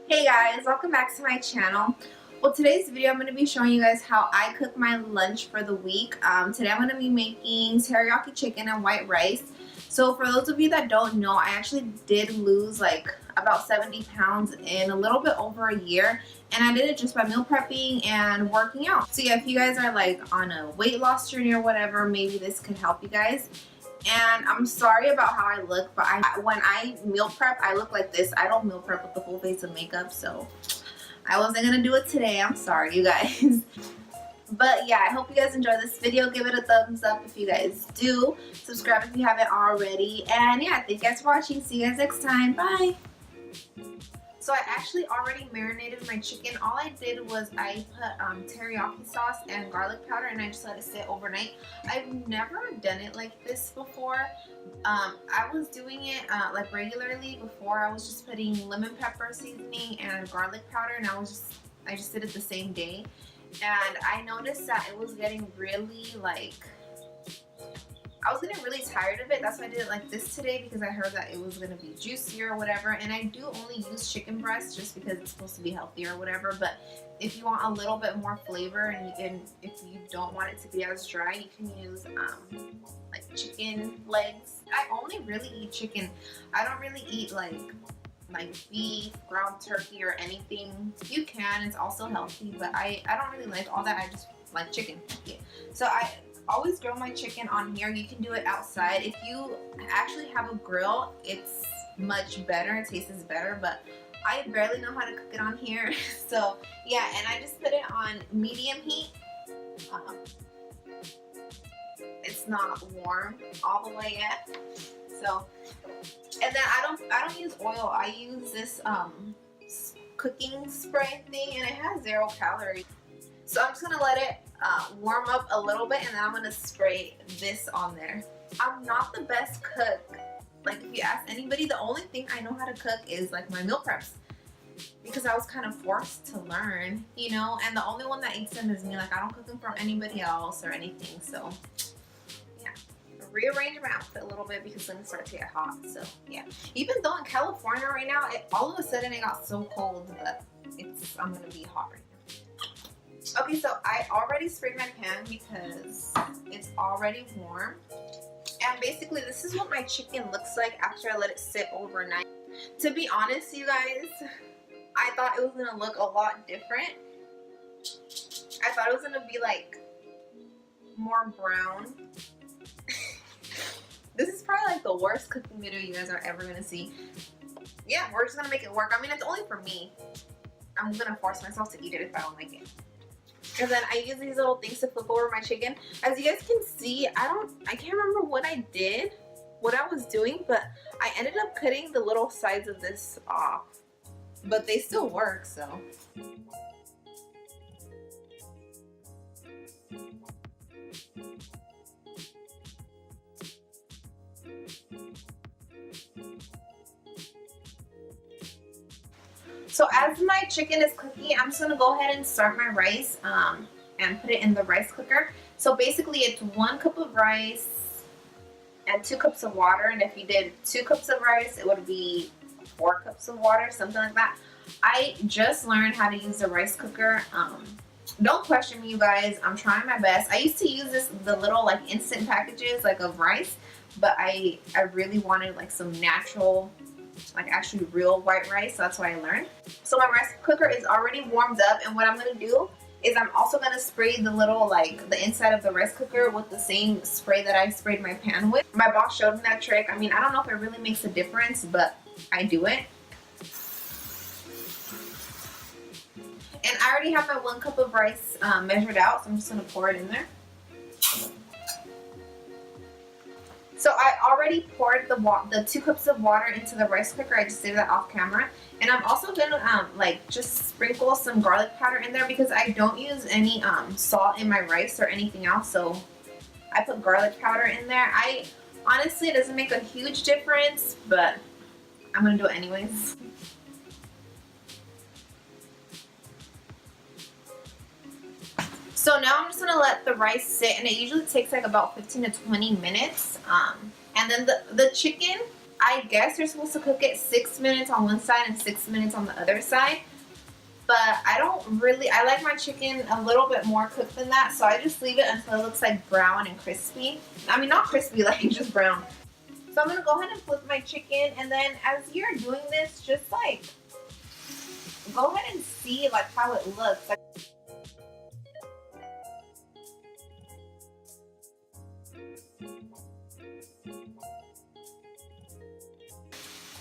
Hey guys, welcome back to my channel. Well, today's video I'm going to be showing you guys how I cook my lunch for the week. Today I'm going to be making teriyaki chicken and white rice. So for those of you that don't know, I actually did lose like about 70 pounds in a little bit over a year, and I did it just by meal prepping and working out. So yeah, if you guys are like on a weight loss journey or whatever, maybe this could help you guys. And I'm sorry about how I look, but when I meal prep, I look like this. I don't meal prep with the full face of makeup, so I wasn't gonna do it today. I'm sorry, you guys. But yeah, I hope you guys enjoy this video. Give it a thumbs up if you guys do. Subscribe if you haven't already. And yeah, thank you guys for watching. See you guys next time. Bye. So I actually already marinated my chicken. All I did was I put teriyaki sauce and garlic powder, and I just let it sit overnight. I've never done it like this before. I was doing it like regularly before. I was just putting lemon pepper seasoning and garlic powder, and I just did it the same day. And I noticed that it was getting really I was getting really tired of it. That's why I did it like this today, because I heard that it was going to be juicier or whatever. And I do only use chicken breast just because it's supposed to be healthier or whatever. But if you want a little bit more flavor, and if you don't want it to be as dry, you can use like chicken legs. I only really eat chicken. I don't really eat like beef, ground turkey, or anything. You can, it's also healthy, but I don't really like all that. I just like chicken. Yeah. So I always grill my chicken on here. You can do it outside. If you actually have a grill, it's much better. It tastes better, but I barely know how to cook it on here. So yeah, and I just put it on medium heat. It's not warm all the way yet. So, and then I don't use oil. I use this cooking spray thing, and it has 0 calories. So I'm just gonna let it warm up a little bit, and then I'm gonna spray this on there. I'm not the best cook. Like, if you ask anybody, the only thing I know how to cook is like my meal preps, because I was kind of forced to learn, you know, and the only one that eats them is me. Like, I don't cook them for anybody else or anything. So yeah, rearrange my outfit a little bit because it's gonna start to get hot. So yeah, even though in California right now, all of a sudden it got so cold, but I'm gonna be hot right now. Okay, so I already sprayed my pan because it's already warm. And basically this is what my chicken looks like after I let it sit overnight. To be honest, you guys, I thought it was gonna look a lot different. I thought it was gonna be like more brown. This is probably like the worst cooking video you guys are ever gonna see. Yeah, we're just gonna make it work. I mean, it's only for me. I'm gonna force myself to eat it if I don't like it. And then I use these little things to flip over my chicken. As you guys can see, I can't remember what I was doing, but I ended up cutting the little sides of this off. But they still work, so. So as my chicken is cooking, I'm just gonna go ahead and start my rice and put it in the rice cooker. So basically it's 1 cup of rice and 2 cups of water. And if you did 2 cups of rice, it would be 4 cups of water, something like that. I just learned how to use the rice cooker. Don't question me, you guys. I'm trying my best. I used to use the little like instant packages like of rice, but I really wanted like some natural, like actually real white rice, so that's what I learned. So my rice cooker is already warmed up, and what I'm gonna do is I'm also gonna spray the little like the inside of the rice cooker with the same spray that I sprayed my pan with. My boss showed me that trick. I mean, I don't know if it really makes a difference, but I do it. And I already have my 1 cup of rice measured out, so I'm just gonna pour it in there. So I already poured the 2 cups of water into the rice cooker. I just did that off camera. And I'm also gonna like just sprinkle some garlic powder in there because I don't use any salt in my rice or anything else. So I put garlic powder in there. Honestly, it doesn't make a huge difference, but I'm gonna do it anyways. So now I'm just gonna let the rice sit, and it usually takes like about 15 to 20 minutes. And then the chicken, I guess you're supposed to cook it 6 minutes on one side and 6 minutes on the other side. But I like my chicken a little bit more cooked than that, so I just leave it until it looks like brown and crispy. I mean, not crispy, like just brown. So I'm gonna go ahead and flip my chicken, and then as you're doing this, just like go ahead and see like how it looks.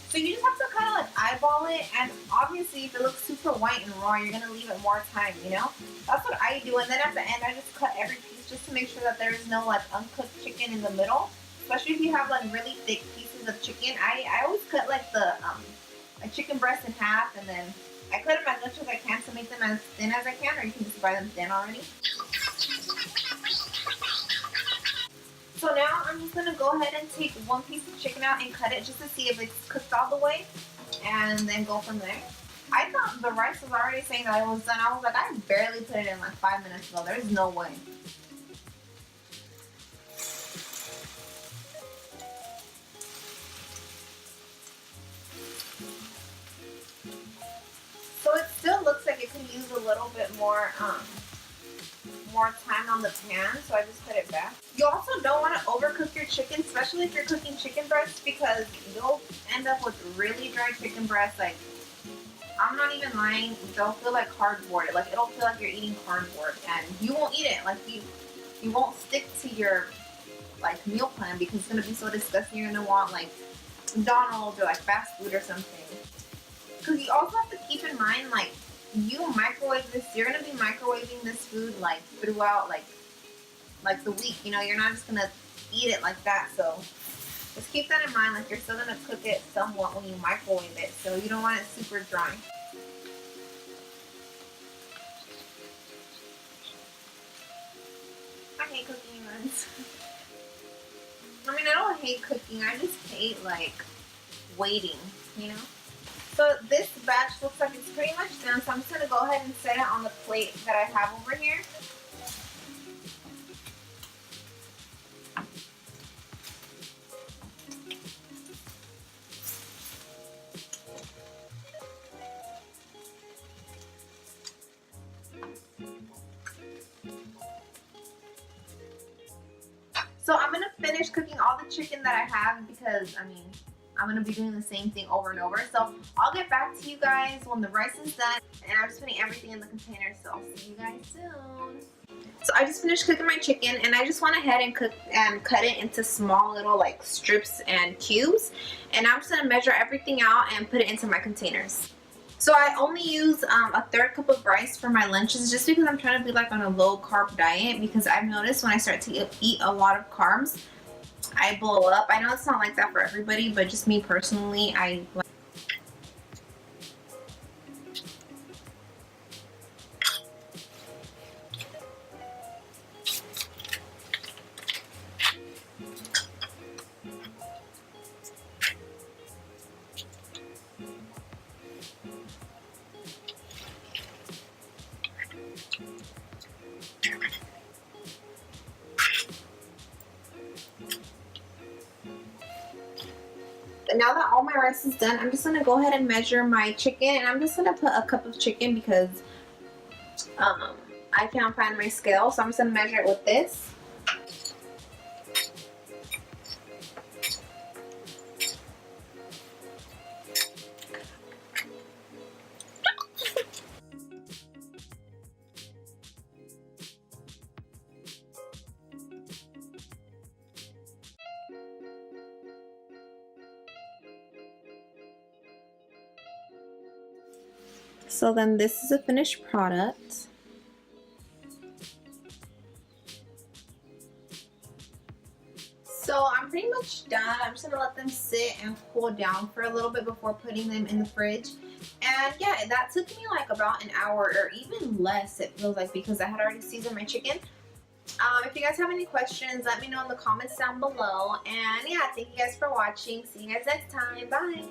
So you just have to kind of like eyeball it, and obviously if it looks super white and raw, you're gonna leave it more time, you know? That's what I do, and then at the end I just cut every piece just to make sure that there's no like uncooked chicken in the middle. Especially if you have like really thick pieces of chicken. I always cut like the chicken breast in half, and then I cut them as much as I can to make them as thin as I can, or you can just buy them thin already. So now I'm just going to go ahead and take one piece of chicken out and cut it just to see if it's cooked all the way, and then go from there. I thought the rice was already saying that it was done. I was like, I barely put it in like 5 minutes ago. There's no way. So it still looks like it could use a little bit more time on the pan, so I just put it back. You also don't want to overcook your chicken, especially if you're cooking chicken breasts, because you'll end up with really dry chicken breasts. Like, I'm not even lying, they'll feel like cardboard. Like, it'll feel like you're eating cardboard, and you won't eat it. Like, you won't stick to your like meal plan, because it's gonna be so disgusting. You're gonna want like McDonald's or like fast food or something. Because you also have to keep in mind, like, you microwave this, you're gonna be microwaving this food like throughout like the week, you know, you're not just gonna eat it like that. So just keep that in mind, like you're still gonna cook it somewhat when you microwave it, so you don't want it super dry. I hate cooking, guys. I mean, I don't hate cooking, I just hate like waiting, you know. So this batch looks like it's pretty much done, so I'm just going to go ahead and set it on the plate that I have over here. So I'm going to finish cooking all the chicken that I have, because, I mean, I'm going to be doing the same thing over and over. So I'll get back to you guys when the rice is done, and I'm just putting everything in the container, so I'll see you guys soon. So I just finished cooking my chicken, and I just went ahead and cut it into small little like strips and cubes, and I'm just going to measure everything out and put it into my containers. So I only use a 1/3 cup of rice for my lunches, just because I'm trying to be like on a low carb diet, because I've noticed when I start to eat a lot of carbs, I blow up. I know it's not like that for everybody, but just me personally, I like. Now that all my rice is done, I'm just going to go ahead and measure my chicken, and I'm just going to put a cup of chicken because I can't find my scale, so I'm just going to measure it with this. So then this is a finished product. So I'm pretty much done. I'm just gonna let them sit and cool down for a little bit before putting them in the fridge. And yeah, that took me like about an hour or even less, it feels like, because I had already seasoned my chicken. If you guys have any questions, let me know in the comments down below. And yeah, thank you guys for watching. See you guys next time. Bye.